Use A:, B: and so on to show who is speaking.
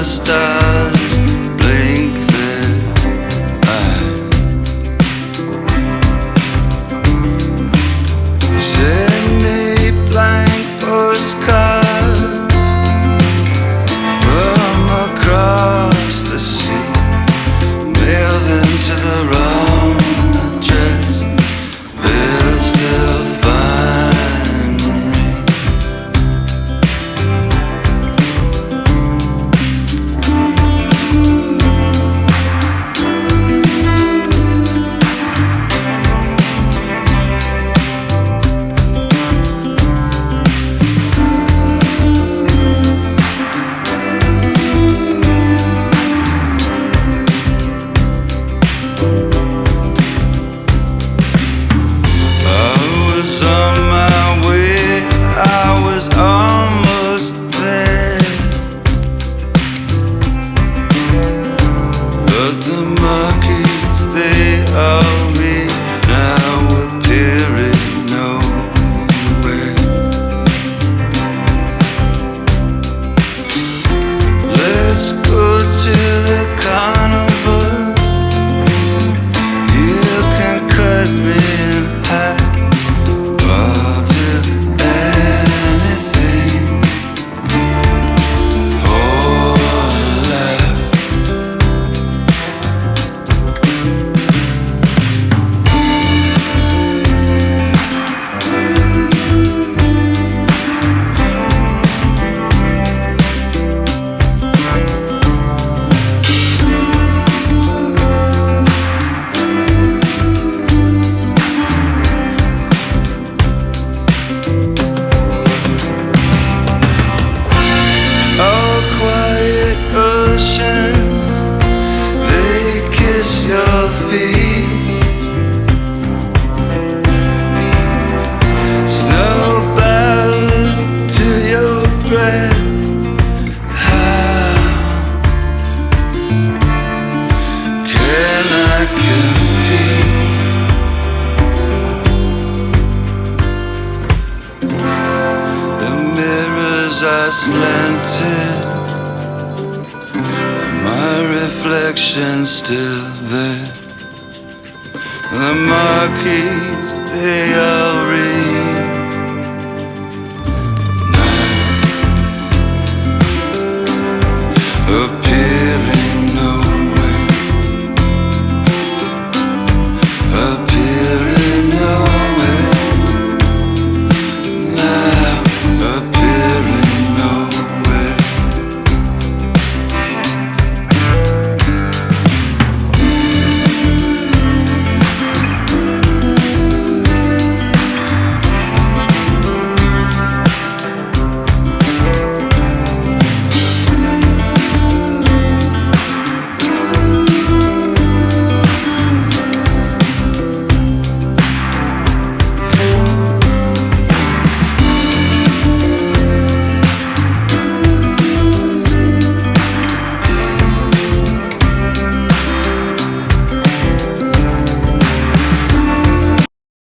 A: stars blink their eyes. Send me blank postcards from across the sea. Mail them to the wrong address. They'll still find me. The monkeys, they all read now appearing nowhere. Let's go to the carnival. You can cut me in half. I'll do anything for a laugh. Oh, quiet oceans, they kiss your feet. Snow bows to your breath. How can I compete? The mirrors are slanted, my reflection's still there. The marquees, they all read